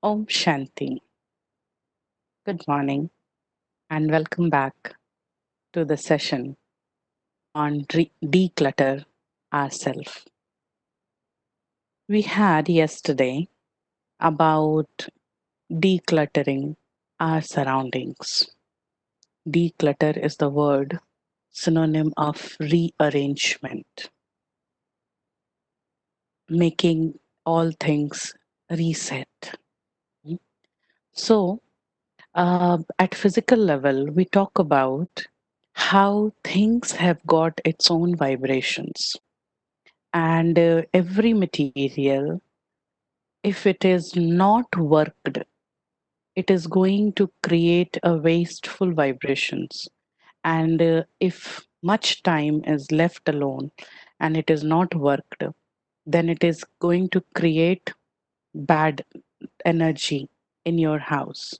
Om Shanti. Good morning and welcome back to the session on declutter ourselves. We had yesterday about decluttering our surroundings. Declutter is the word synonym of rearrangement, making all things reset. So, at physical level, we talk about how things have got its own vibrations, and every material, if it is not worked, it is going to create a wasteful vibrations. And if much time is left alone and it is not worked, then it is going to create bad energy in your house.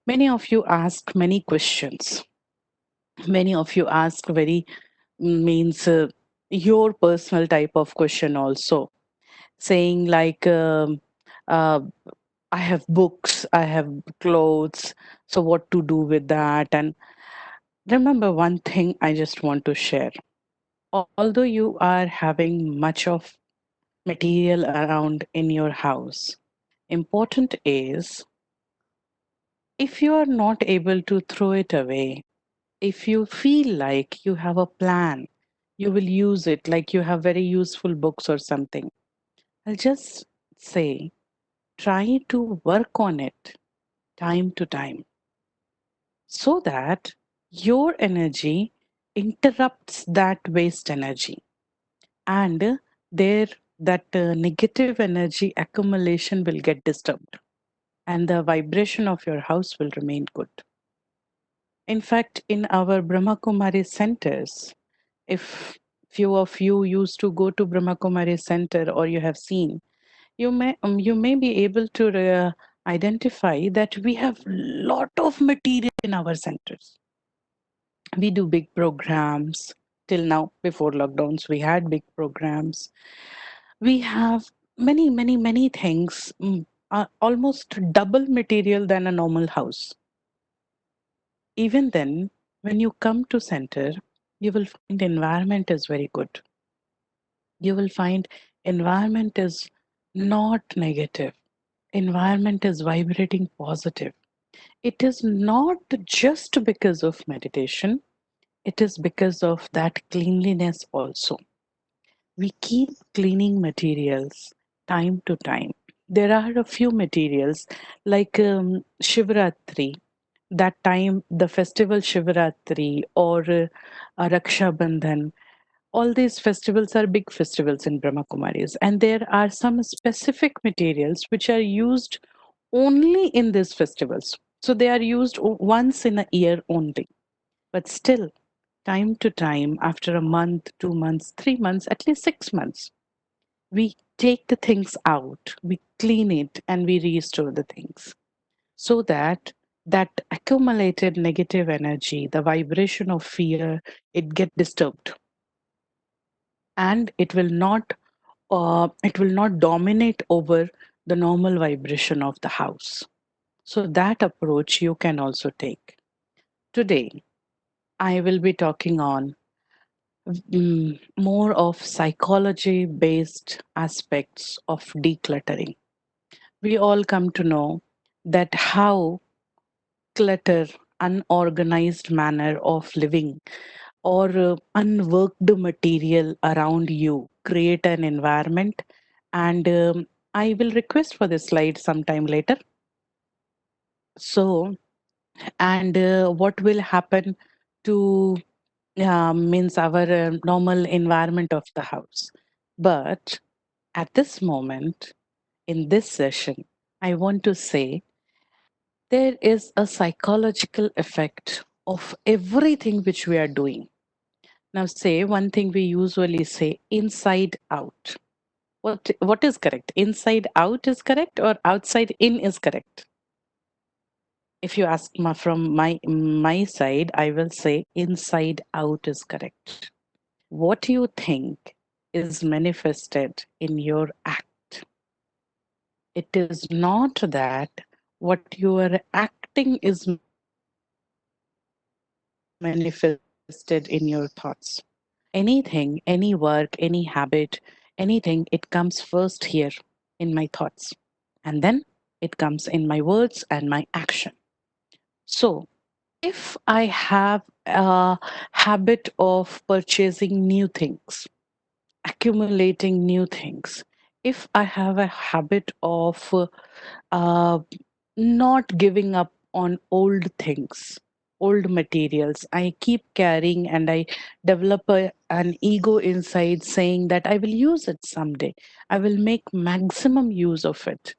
Many of you ask many questions. Many of you ask very means your personal type of question also, saying like uh, I have books, I have clothes, so what to do with that? And remember one thing I just want to share. Although you are having much of material around in your house, important is, if you are not able to throw it away, if you feel like you have a plan, you will use it, like you have very useful books or something, I'll just say, try to work on it time to time so that your energy interrupts that waste energy, and there that negative energy accumulation will get disturbed, and the vibration of your house will remain good. In fact, in our Brahma Kumari centers, if few of you used to go to Brahma Kumari center or you have seen, you may be able to identify that we have lot of material in our centers. We do big programs. Till now, before lockdowns, we had big programs. We have many things, almost double material than a normal house. Even then, when you come to center, you will find environment is very good. You will find environment is not negative. Environment is vibrating positive. It is not just because of meditation, it is because of that cleanliness also. We keep cleaning materials time to time. There are a few materials like Shivratri, that time, the festival Shivratri or Raksha Bandhan. All these festivals are big festivals in Brahma Kumaris, and there are some specific materials which are used only in these festivals. So they are used once in a year only. But still, time to time, after a month, 2 months, 3 months, at least 6 months, we take the things out, we clean it, and we restore the things so that that accumulated negative energy, the vibration of fear, it get disturbed, and it will not dominate over the normal vibration of the house. So that approach you can also take. Today, I will be talking on more of psychology based aspects of decluttering. We all come to know that how clutter, unorganized manner of living, or unworked material around you create an environment. And I will request for this slide sometime later. So, and what will happen to means our normal environment of the house. But at this moment, in this session, I want to say there is a psychological effect of everything which we are doing. Now, say one thing we usually say, inside out. What is correct? Inside out is correct or outside in is correct? If you ask from my side, I will say inside out is correct. What you think is manifested in your act. It is not that what you are acting is manifested in your thoughts. Anything, any work, any habit, anything, it comes first here in my thoughts. And then it comes in my words and my action. So, if I have a habit of purchasing new things, accumulating new things, if I have a habit of uh, not giving up on old things, old materials, I keep carrying and I develop an ego inside saying that I will use it someday. I will make maximum use of it.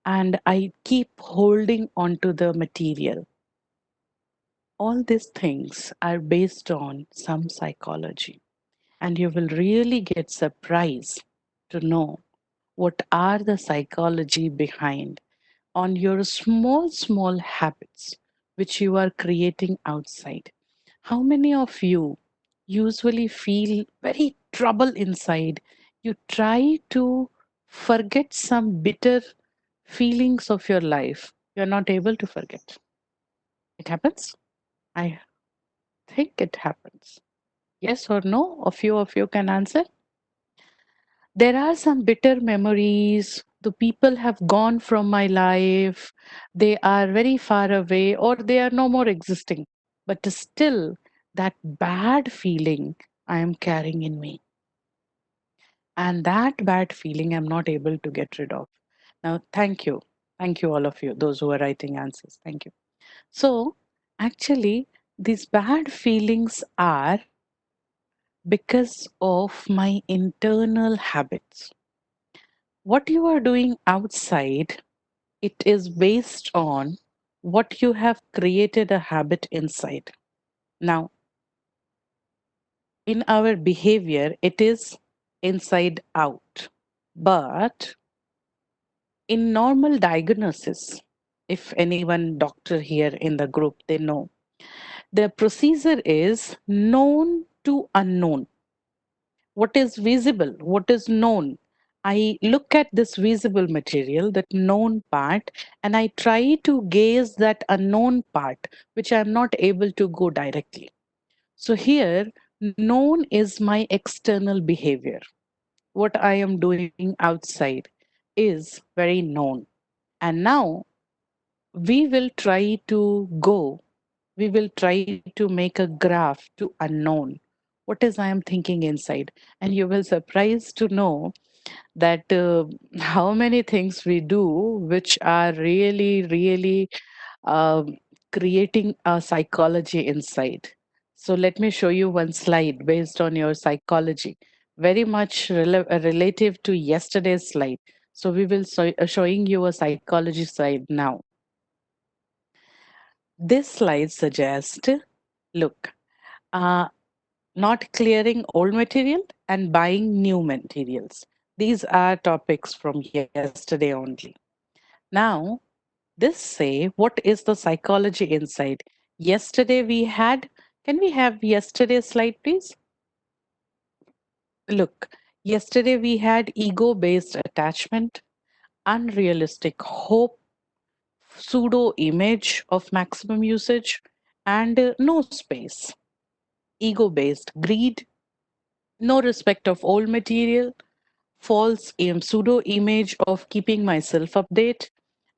And I keep holding onto the material. All these things are based on some psychology, and you will really get surprised to know what are the psychology behind on your small habits which you are creating outside. How many of you usually feel very trouble inside? You try to forget some bitter feelings of your life. You're not able to forget. It happens? I think it happens. Yes or no? A few of you can answer. There are some bitter memories. The people have gone from my life. They are very far away or they are no more existing. But still, that bad feeling I am carrying in me. And that bad feeling I'm not able to get rid of. Now, thank you. Thank you, all of you, those who are writing answers. Thank you. So, actually, these bad feelings are because of my internal habits. What you are doing outside, it is based on what you have created a habit inside. Now, in our behavior, it is inside out. But in normal diagnosis, if anyone doctor here in the group, they know the procedure is known to unknown. What is visible, what is known. I look at this visible material, that known part, and I try to gaze that unknown part, which I'm not able to go directly. So here, known is my external behavior. What I am doing outside is very known. And now we will try to go, we will try to make a graph to unknown. What is I am thinking inside? And you will surprised to know that how many things we do which are really um, creating a psychology inside. So let me show you one slide based on your psychology, very much relative to yesterday's slide. So we will showing you a psychology slide now. This slide suggests, look, uh, not clearing old material and buying new materials. These are topics from yesterday only. Now, this say what is the psychology inside. Yesterday we had, can we have yesterday's slide, please? Look, yesterday we had ego based attachment, unrealistic hope, pseudo image of maximum usage, and no space, ego based greed, no respect of old material, false pseudo image of keeping myself update,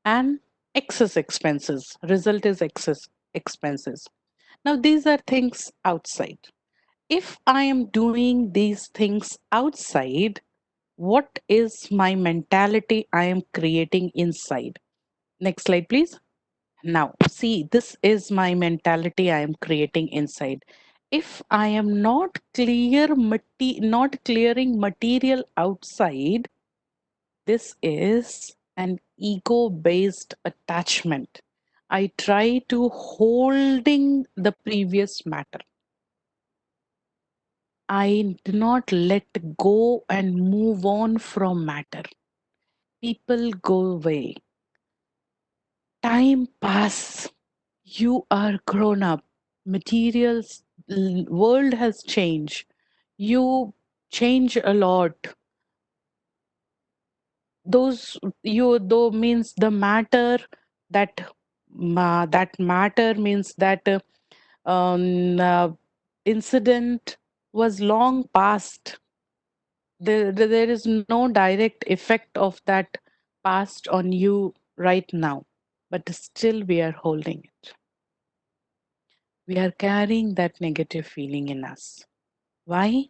and excess expenses. Result is excess expenses. Now these are things outside. If I am doing these things outside, what is my mentality I am creating inside? Next slide, please. Now, see, this is my mentality I am creating inside. If I am not clearing material outside, this is an ego based attachment. I try to holding the previous matter. I do not let go and move on from matter. People go away. Time pass. You are grown up. Materials, world has changed. You change a lot. those you though means the matter that that matter means that incident was long past. There is no direct effect of that past on you right now, but still we are holding it. We are carrying that negative feeling in us. Why?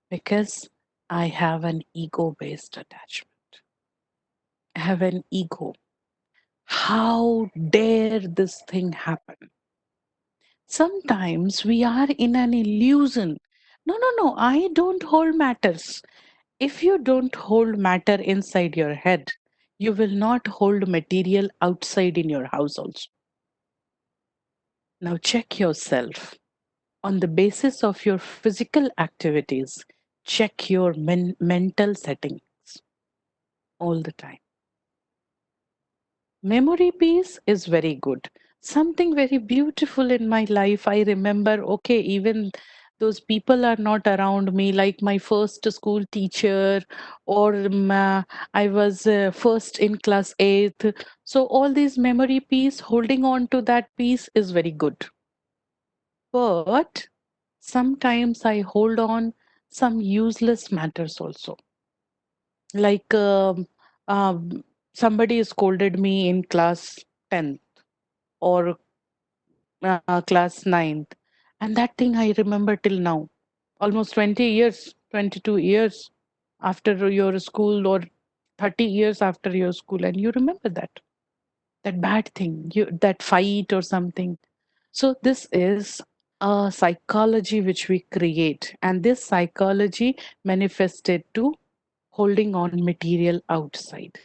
Because I have an ego based attachment. I have an ego. How dare this thing happen? Sometimes we are in an illusion. No, no, no, I don't hold matters. If you don't hold matter inside your head, you will not hold material outside in your house also. Now check yourself. On the basis of your physical activities, check your mental settings all the time. Memory piece is very good. Something very beautiful in my life. I remember, okay, even those people are not around me, like my first school teacher, or I was first in class 8th. So, all these memory piece, holding on to that piece is very good. But sometimes I hold on some useless matters also. Like somebody scolded me in class 10th or class ninth. And that thing I remember till now, almost 20 years, 22 years after your school, or 30 years after your school. And you remember that bad thing, that fight or something. So this is a psychology which we create. And this psychology manifested to holding on material outside.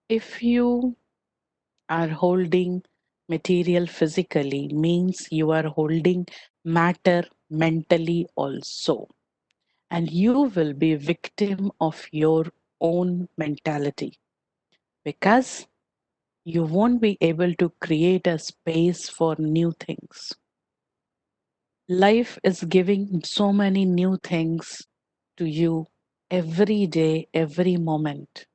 If you are holding material physically, means you are holding matter mentally also, and you will be victim of your own mentality, because you won't be able to create a space for new things. Life is giving so many new things to you every day, every moment.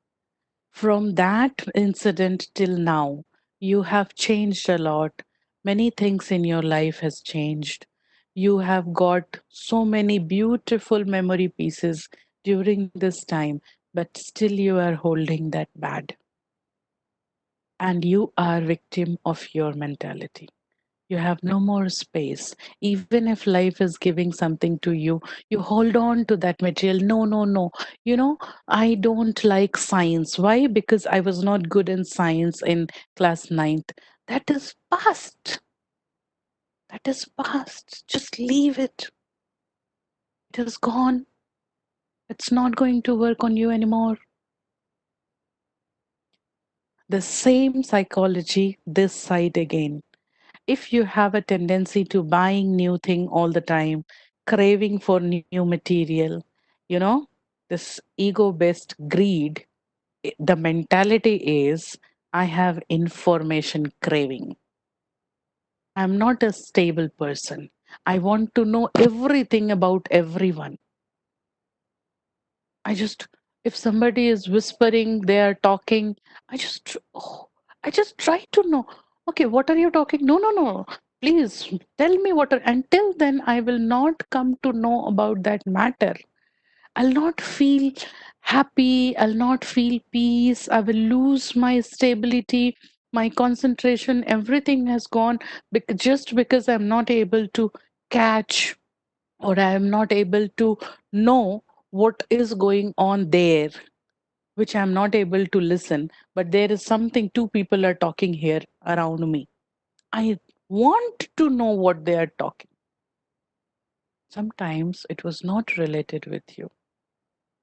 From that incident till now, you have changed a lot. Many things in your life has changed. You have got so many beautiful memory pieces during this time, but still you are holding that bad. And you are victim of your mentality. You have no more space. Even if life is giving something to you, you hold on to that material. No, no, no. You know, I don't like science. Why? Because I was not good in science in class ninth. That is past. That is past. Just leave it. It is gone. It's not going to work on you anymore. The same psychology, this side again. If you have a tendency to buying new thing all the time, craving for new material, you know, this ego based greed, the mentality is, I have information craving. I'm not a stable person. I want to know everything about everyone. I just, if somebody is whispering, they are talking, I just try to know. Okay, what are you talking? No, no, no. Please tell me what. Until then, I will not come to know about that matter. I'll not feel happy. I'll not feel peace. I will lose my stability, my concentration. Everything has gone just because I'm not able to catch, or I am not able to know what is going on there, which I'm not able to listen. But there is something, two people are talking here around me. I want to know what they are talking. Sometimes it was not related with you.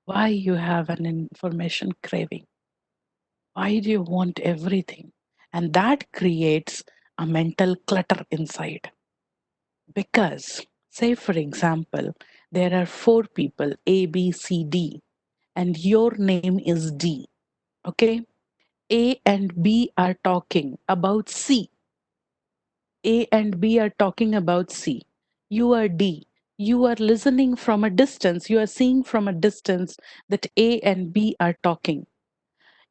Why you have an information craving? Why do you want everything? And that creates a mental clutter inside. Because, say, for example, there are four people, A, B, C, D, and your name is D. Okay? A and B are talking about C. A and B are talking about C. You are D. You are listening from a distance, you are seeing from a distance that A and B are talking.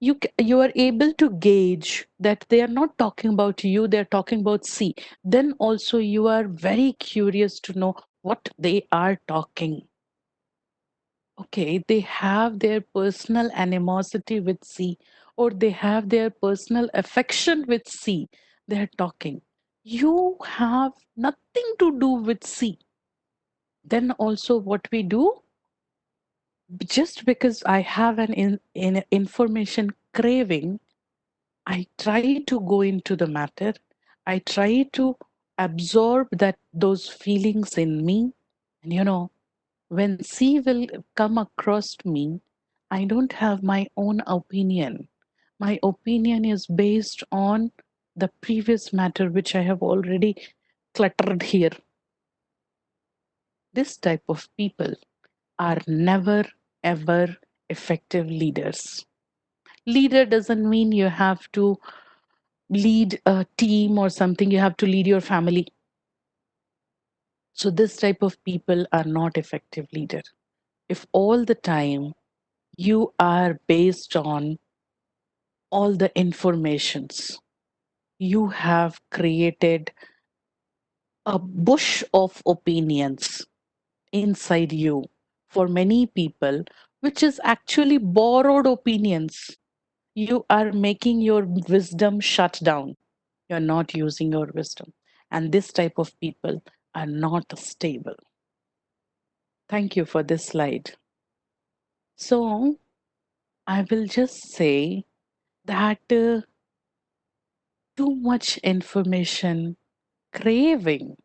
You are able to gauge that they are not talking about you, they are talking about C. Then also you are very curious to know what they are talking. Okay, they have their personal animosity with C, or they have their personal affection with C. They are talking. You have nothing to do with C. Then also what we do, just because I have an in information craving, I try to go into the matter. I try to absorb that those feelings in me. And when C will come across me, I don't have my own opinion. My opinion is based on the previous matter which I have already cluttered here. This type of people are never ever effective leaders. Leader doesn't mean you have to lead a team or something, you have to lead your family. So this type of people are not effective leader. If all the time you are based on all the informations, you have created a bush of opinions inside you for many people, which is actually borrowed opinions. You are making your wisdom shut down. You're not using your wisdom. And this type of people are not stable. Thank you for this slide. So I will just say that too much information, craving,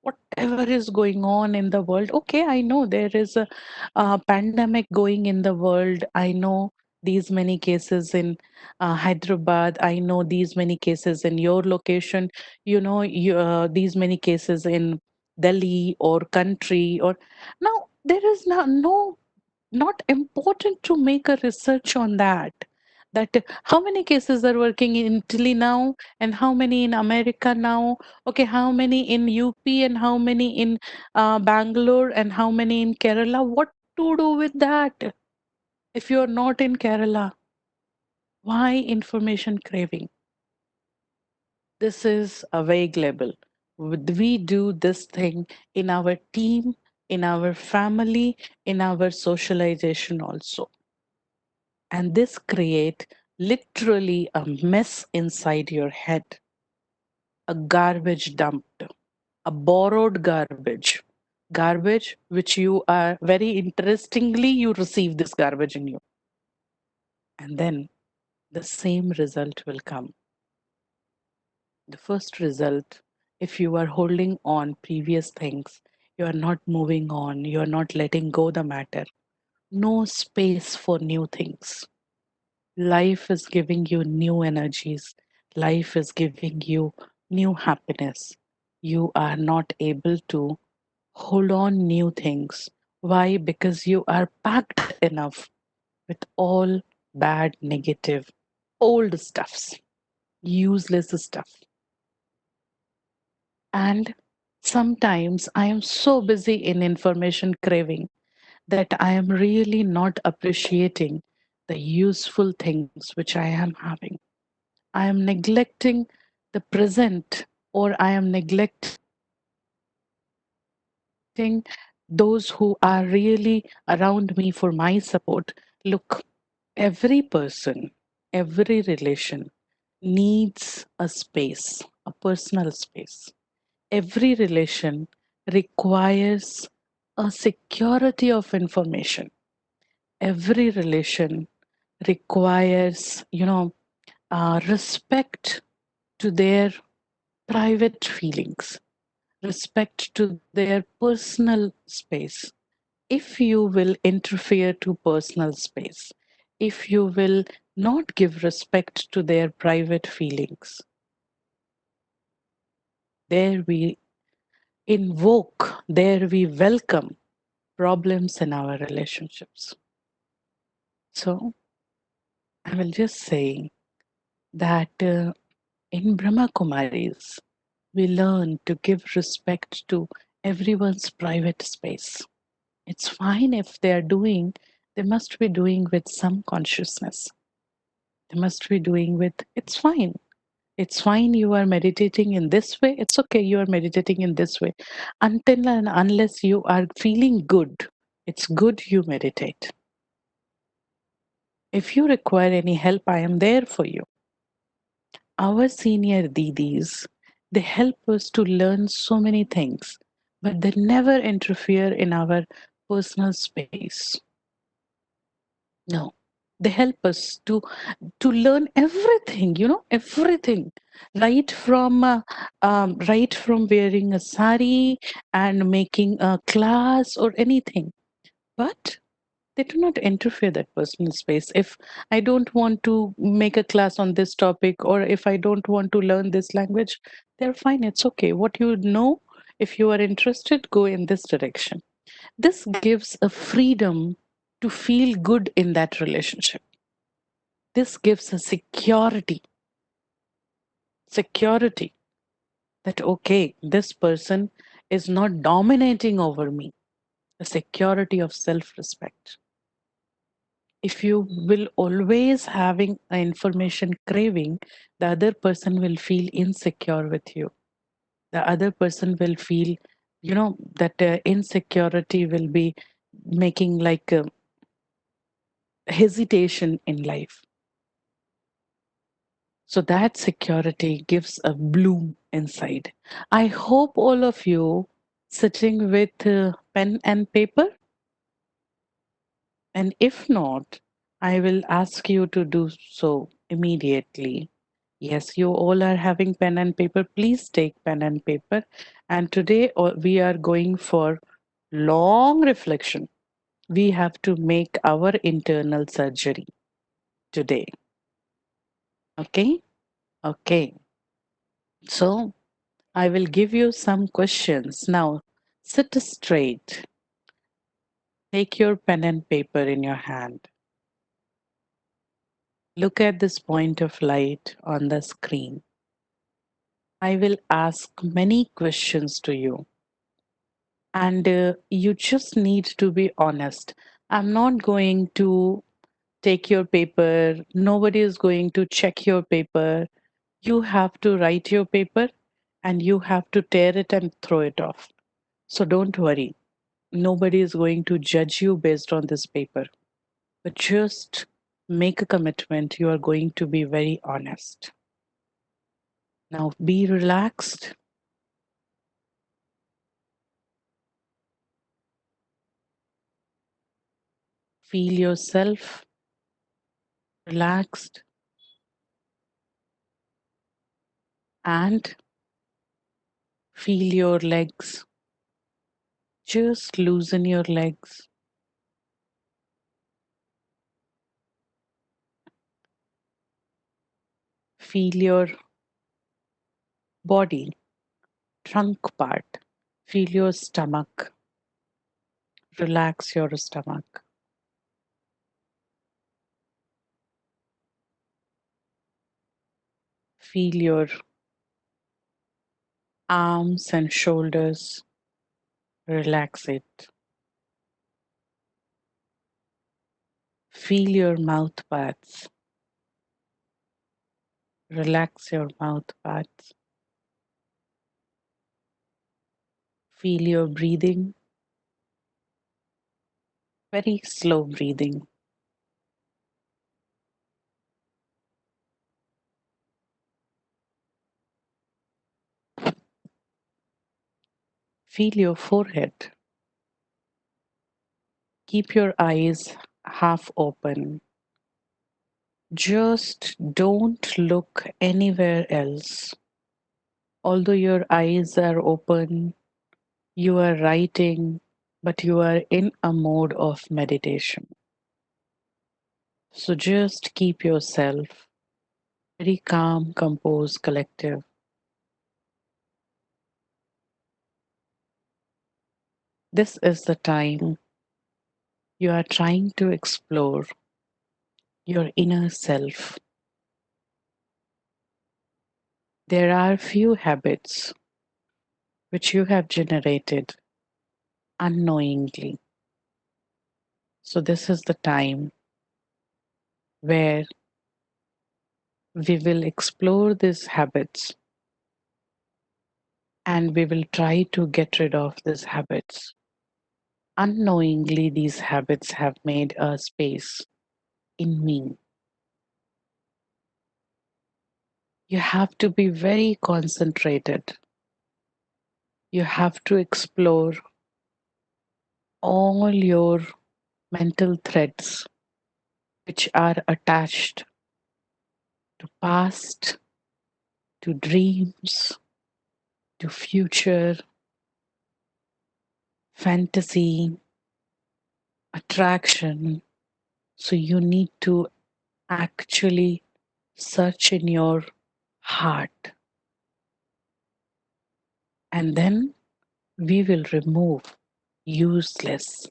whatever is going on in the world. Okay, I know there is a pandemic going in the world. I know these many cases in Hyderabad. I know these many cases in your location. These many cases in Delhi or country. Or now there is no not important to make a research on that how many cases are working in Italy now and how many in America now. Okay, how many in UP and how many in Bangalore and how many in Kerala. What to do with that if you're not in Kerala? Why information craving? This is a vague label. We do this thing in our team, in our family, in our socialization also. And this create literally a mess inside your head, a garbage dumped, a borrowed garbage which you are very interestingly you receive this garbage in you, and then the same result will come. The first result, if you are holding on previous things, you are not moving on, you are not letting go the matter, no space for new things. Life is giving you new energies. Life is giving you new happiness. You are not able to hold on new things. Why? Because you are packed enough with all bad, negative, old stuffs, useless stuff. And sometimes I am so busy in information craving that I am really not appreciating the useful things which I am having. I am neglecting the present, or I am neglecting those who are really around me for my support. Look, every person, every relation needs a space, a personal space. Every relation requires a security of information. Every relation requires, respect to their private feelings, respect to their personal space. If you will interfere to personal space, if you will not give respect to their private feelings, there we invoke, there we welcome problems in our relationships. So I will just say that in Brahma Kumaris, we learn to give respect to everyone's private space. It's fine if they are doing, they must be doing with some consciousness. They must be doing with, it's fine. It's fine you are meditating in this way. It's okay you are meditating in this way. Until and unless you are feeling good, it's good you meditate. If you require any help, I am there for you. Our senior Didis, they help us to learn so many things, but they never interfere in our personal space. No, they help us to learn everything, everything, right from wearing a sari and making a class or anything. But they do not interfere that personal space. If I don't want to make a class on this topic, or if I don't want to learn this language, they're fine. It's okay. What you know, if you are interested, go in this direction. This gives a freedom to feel good in that relationship. This gives a security that, okay, this person is not dominating over me, a security of self respect. If you will always having an information craving, the other person will feel insecure with you. The other person will feel, that insecurity will be making like a hesitation in life. So that security gives a bloom inside. I hope all of you sitting with pen and paper. And if not, I will ask you to do so immediately. Yes, you all are having pen and paper. Please take pen and paper. And today we are going for long reflection. We have to make our internal surgery today. Okay? Okay. So I will give you some questions. Now, sit straight. Take your pen and paper in your hand. Look at this point of light on the screen. I will ask many questions to you, and you just need to be honest. I'm not going to take your paper, nobody is going to check your paper. You have to write your paper and you have to tear it and throw it off. So don't worry, nobody is going to judge you based on this paper, but just make a commitment. You are going to be very honest. Now be relaxed. Feel yourself relaxed and feel your legs. Just loosen your legs. Feel your body, trunk part. Feel your stomach. Relax your stomach. Feel your arms and shoulders. Relax it. Feel your mouth parts. Relax your mouth parts. Feel your breathing. Very slow breathing. Feel your forehead. Keep your eyes half open. Just don't look anywhere else. Although your eyes are open, you are writing, but you are in a mode of meditation. So just keep yourself very calm, composed, collective. This is the time you are trying to explore your inner self. There are few habits which you have generated unknowingly. So, this is the time where we will explore these habits and we will try to get rid of these habits. Unknowingly, these habits have made a space in me. You have to be very concentrated. You have to explore all your mental threads which are attached to past, to dreams, to future, fantasy, attraction. So you need to actually search in your heart. And then we will remove useless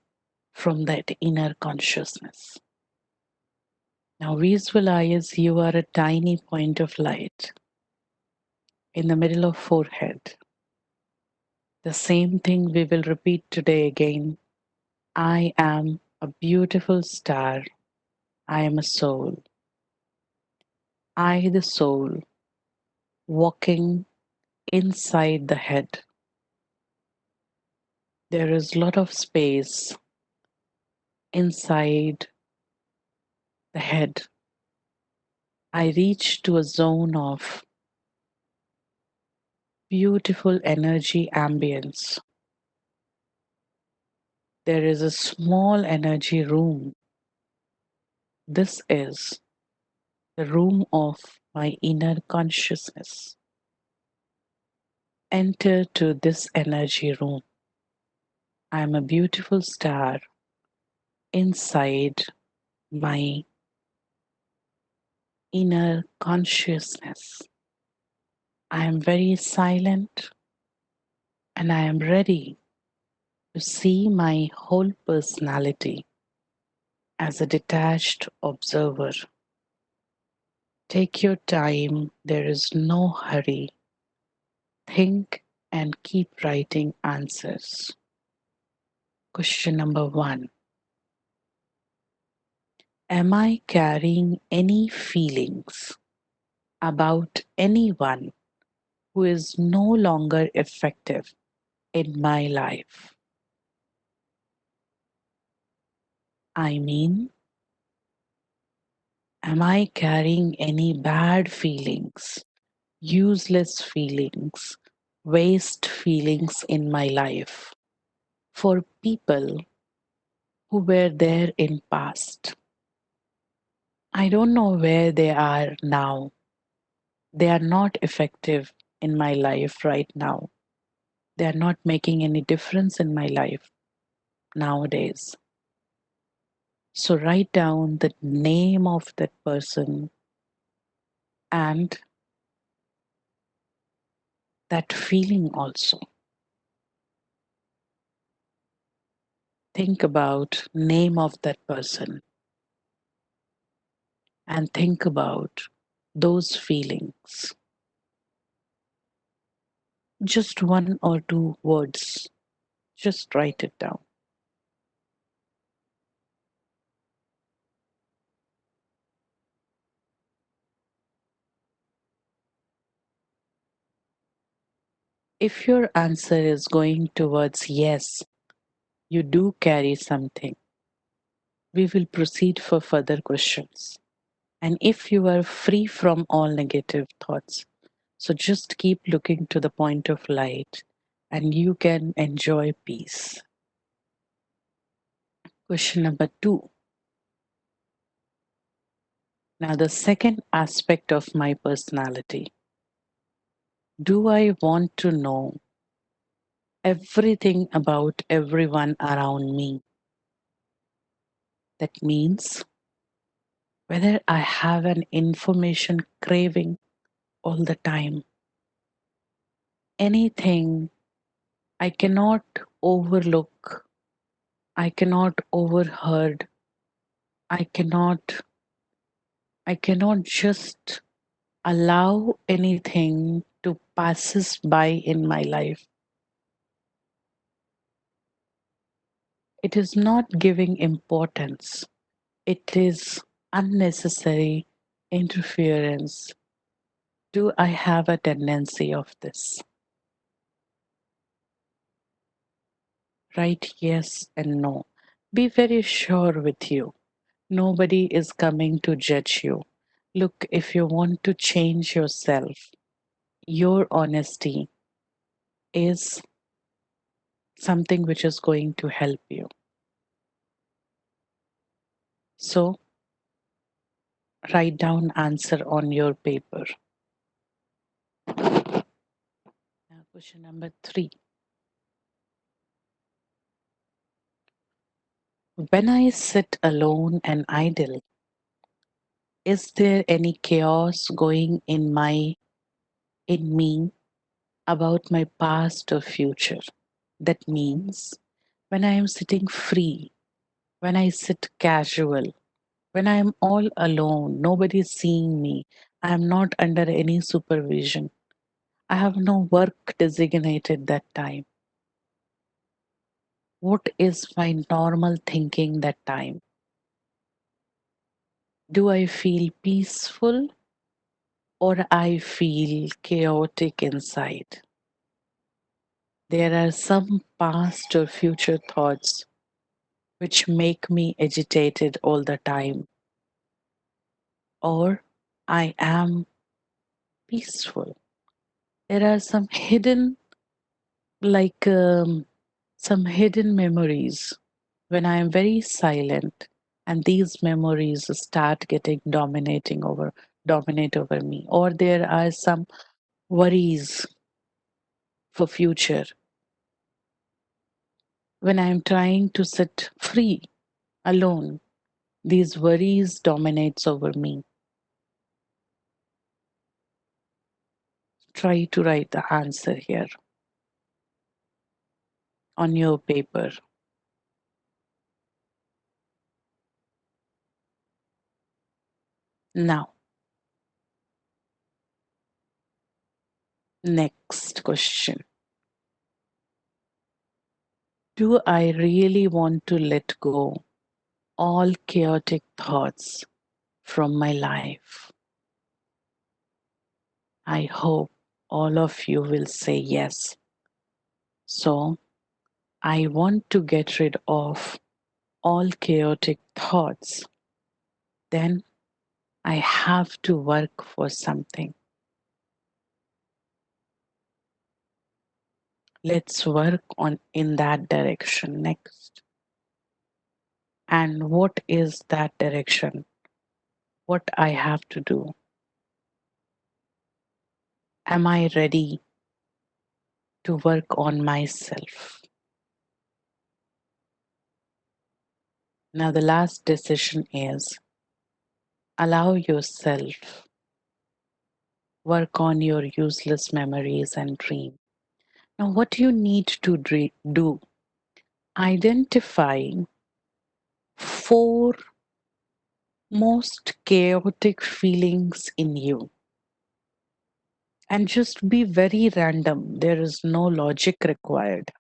from that inner consciousness. Now visualize you are a tiny point of light in the middle of forehead. The same thing we will repeat today again. I am a beautiful star. I am a soul. I, the soul, walking inside the head. There is a lot of space inside the head. I reach to a zone of beautiful energy ambience. There is a small energy room. This is the room of my inner consciousness. Enter to this energy room. I am a beautiful star inside my inner consciousness. I am very silent and I am ready to see my whole personality as a detached observer. Take your time, there is no hurry. Think and keep writing answers. Question number 1. Am I carrying any feelings about anyone who is no longer effective in my life? I mean, am I carrying any bad feelings, useless feelings, waste feelings in my life for people who were there in past? I don't know where they are now. They are not effective in my life right now. They are not making any difference in my life nowadays. So write down the name of that person and that feeling also. Think about name of that person and think about those feelings. Just one or two words. Just write it down. If your answer is going towards yes, you do carry something, we will proceed for further questions. And if you are free from all negative thoughts, so just keep looking to the point of light and you can enjoy peace. Question number 2. Now, the second aspect of my personality. Do I want to know everything about everyone around me? That means whether I have an information craving all the time, anything I cannot overlook, I cannot overheard, I cannot I cannot just allow anything to passes by in my life. It is not giving importance, it is unnecessary interference. Do I have a tendency of this? Write yes and no. Be very sure with you. Nobody is coming to judge you. Look, if you want to change yourself, your honesty is something which is going to help you. So, write down answer on your paper. Now, question number 3. When I sit alone and idle, is there any chaos going in me about my past or future? That means when I am sitting free, when I sit casual, when I am all alone, nobody is seeing me, I am not under any supervision, I have no work designated that time. What is my normal thinking that time? Do I feel peaceful or I feel chaotic inside? There are some past or future thoughts which make me agitated all the time, or I am peaceful. There are like um, some hidden memories when I am very silent, and these memories start getting dominate over me, or there are some worries for future when I am trying to sit free alone. These worries dominates over me. Try to write the answer here on your paper. Now, next question. Do I really want to let go all chaotic thoughts from my life? I hope all of you will say yes. So, I want to get rid of all chaotic thoughts. Then I have to work for something. Let's work on in that direction next. And what is that direction? What I have to do? Am I ready to work on myself? Now, the last decision is allow yourself work on your useless memories and dream. Now, what you need to do, identify 4 most chaotic feelings in you and just be very random. There is no logic required.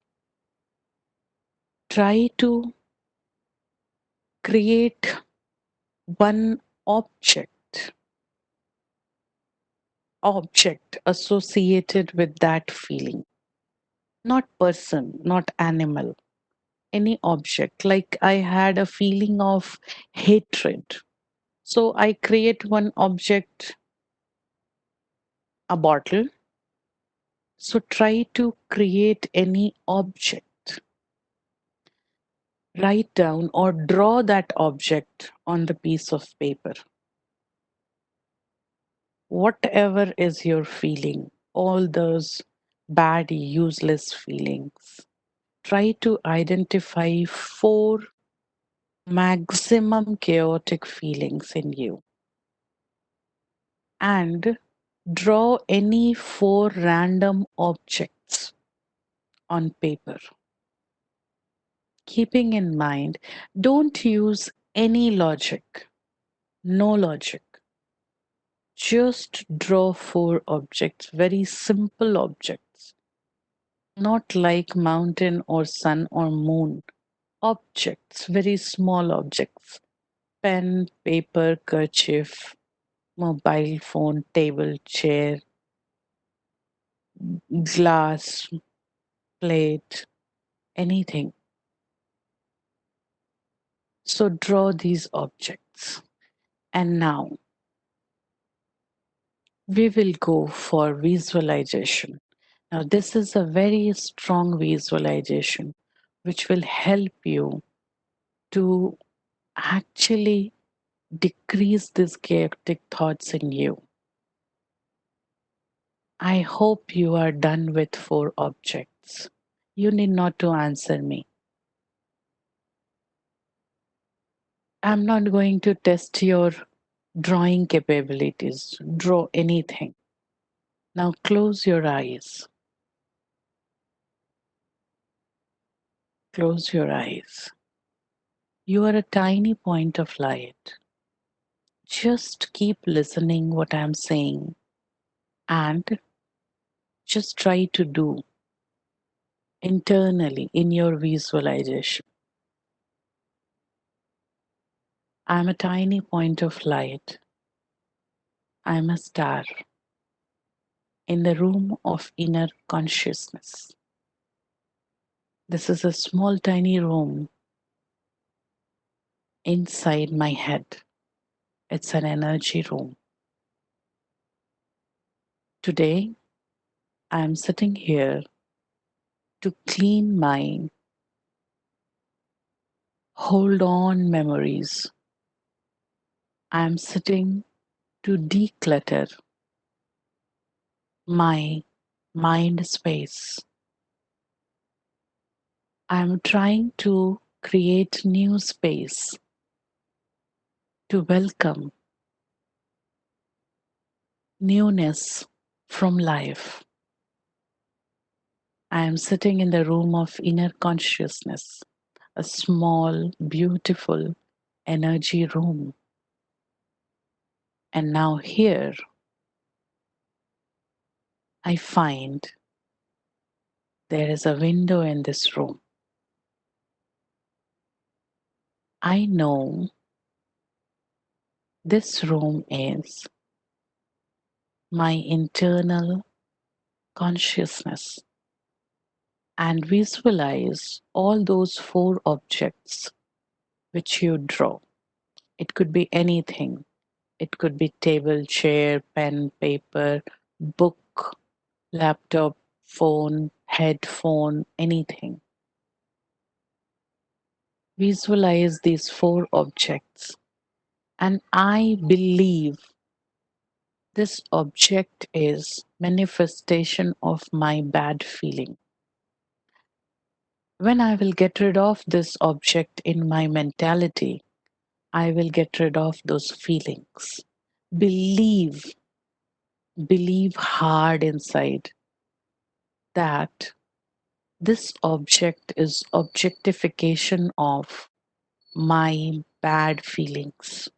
Try to create one object associated with that feeling, not person, not animal, any object. Like I had a feeling of hatred, so I create one object, a bottle. So try to create any object, write down or draw that object on the piece of paper. Whatever is your feeling, all those bad useless feelings, try to identify 4 maximum chaotic feelings in you and draw any 4 random objects on paper. Keeping in mind, don't use any logic, no logic. Just draw 4 objects, very simple objects, not like mountain or sun or moon. Objects, very small objects, pen, paper, kerchief, mobile phone, table, chair, glass, plate, anything. So draw these objects. And now we will go for visualization. Now, this is a very strong visualization which will help you to actually decrease these chaotic thoughts in you. I hope you are done with 4 objects. You need not to answer me. I'm not going to test your drawing capabilities. Draw anything. Now close your eyes. Close your eyes. You are a tiny point of light. Just keep listening what I'm saying and just try to do internally in your visualization. I'm a tiny point of light. I'm a star in the room of inner consciousness. This is a small, tiny room inside my head. It's an energy room. Today, I'm sitting here to clean my hold on memories. I'm sitting to declutter my mind space. I'm trying to create new space to welcome newness from life. I am sitting in the room of inner consciousness, a small, beautiful energy room. And now here I find there is a window in this room. I know this room is my internal consciousness and visualize all those 4 objects which you draw. It could be anything. It could be table, chair, pen, paper, book, laptop, phone, headphone, anything. Visualize these 4 objects, and I believe this object is manifestation of my bad feeling. When I will get rid of this object in my mentality, I will get rid of those feelings. Believe, believe hard inside that this object is objectification of my bad feelings.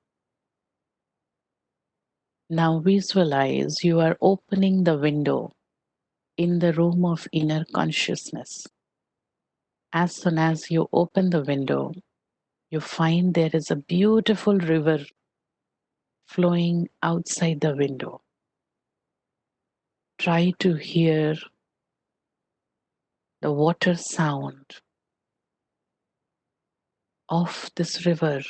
Now visualize you are opening the window in the room of inner consciousness. As soon as you open the window, you find there is a beautiful river flowing outside the window. Try to hear the water sound of this river.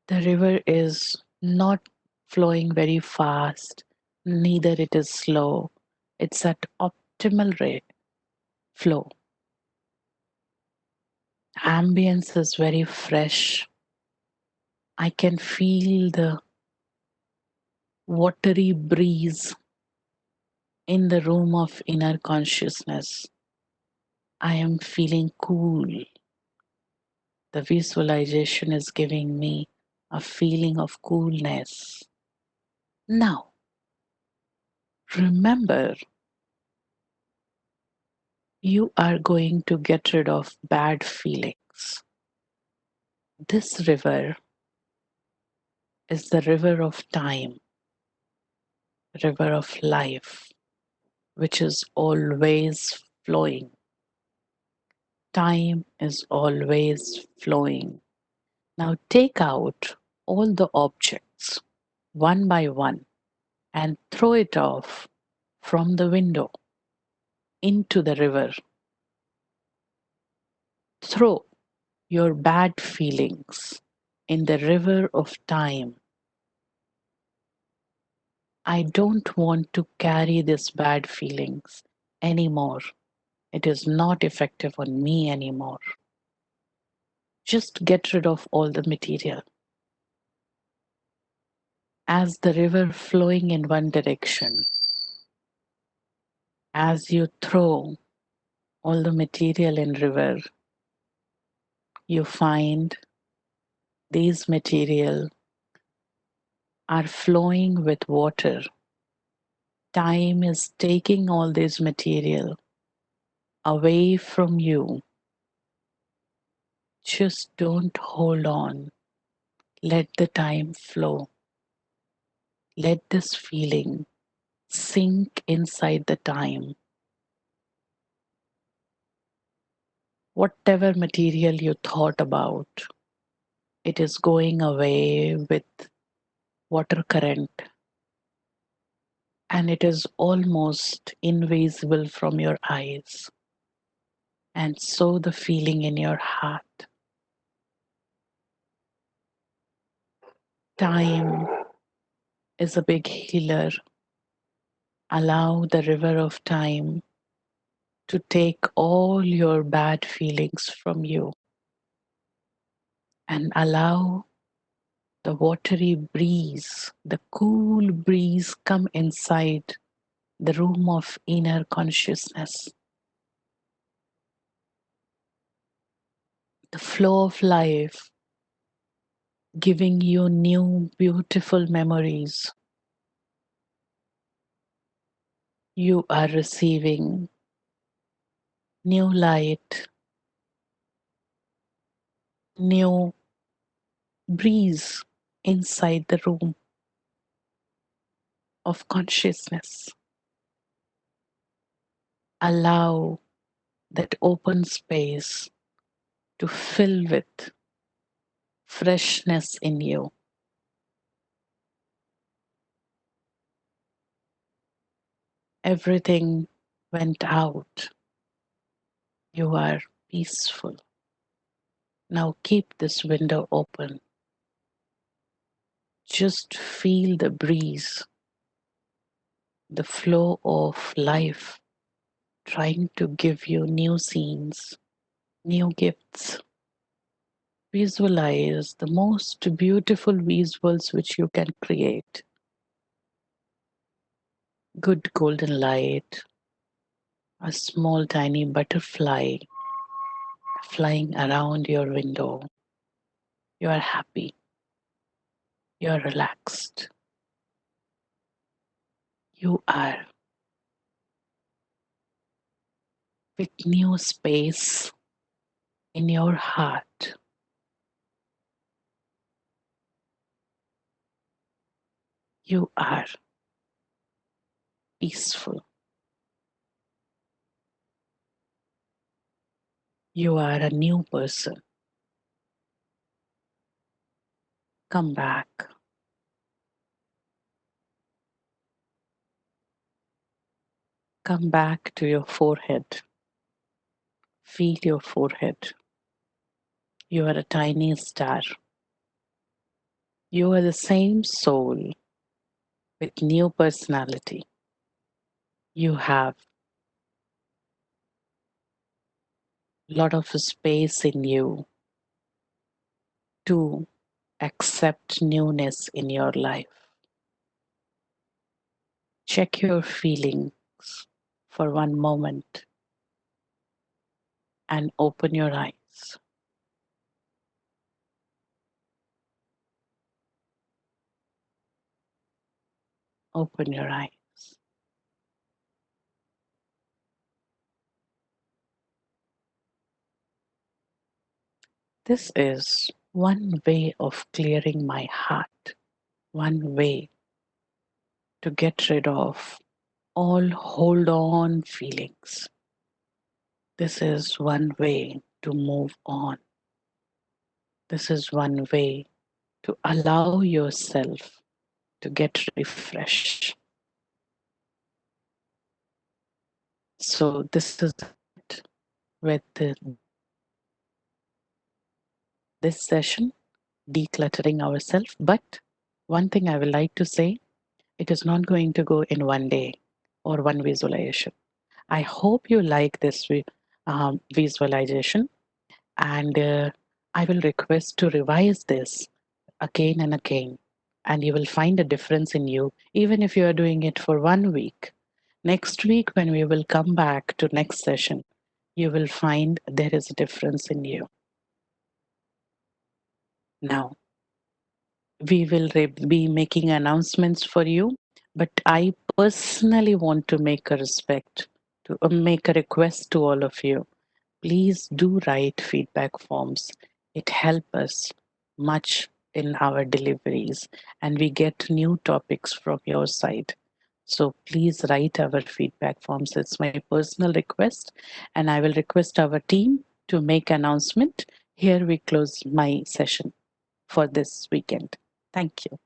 The river is not flowing very fast, neither it is slow. It's at optimal rate flow. Ambience is very fresh. I can feel the watery breeze in the room of inner consciousness. I am feeling cool. The visualization is giving me a feeling of coolness. Now, remember, you are going to get rid of bad feelings. This river is the river of time, river of life, which is always flowing. Time is always flowing. Now take out all the objects one by one and throw it off from the window into the river. Throw your bad feelings in the river of time. I don't want to carry these bad feelings anymore. It is not effective on me anymore. Just get rid of all the material. As the river flowing in one direction, as you throw all the material in river, you find these material are flowing with water. Time is taking all this material away from you. Just don't hold on. Let the time flow. Let this feeling sink inside the time. Whatever material you thought about, it is going away with water current and it is almost invisible from your eyes. And so the feeling in your heart. Time is a big healer. Allow the river of time to take all your bad feelings from you and allow the watery breeze, the cool breeze come inside the room of inner consciousness. The flow of life giving you new beautiful memories. You are receiving new light, new breeze inside the room of consciousness. Allow that open space to fill with freshness in you. Everything went out. You are peaceful. Now keep this window open. Just feel the breeze, the flow of life trying to give you new scenes, new gifts. Visualize the most beautiful visuals which you can create. Good golden light, a small tiny butterfly flying around your window. You are happy. You are relaxed. You are with new space in your heart. You are peaceful. You are a new person. Come back. Come back to your forehead. Feel your forehead. You are a tiny star. You are the same soul with new personality. You have a lot of space in you to accept newness in your life. Check your feelings for one moment and open your eyes. Open your eyes. This is one way of clearing my heart, one way to get rid of all hold on feelings. This is one way to move on. This is one way to allow yourself to get refreshed. So, this is it with this session, decluttering ourselves. But one thing I would like to say, it is not going to go in one day or one visualization. I hope you like this visualization, and I will request to revise this again and again, and you will find a difference in you, even if you are doing it for 1 week. Next week, when we will come back to next session, you will find there is a difference in you. Now, we will be making announcements for you, but I personally want to make a make a request to all of you. Please do write feedback forms. It helps us much in our deliveries, and we get new topics from your side. So please write our feedback forms. It's my personal request, and I will request our team to make announcement. Here we close my session for this weekend. Thank you.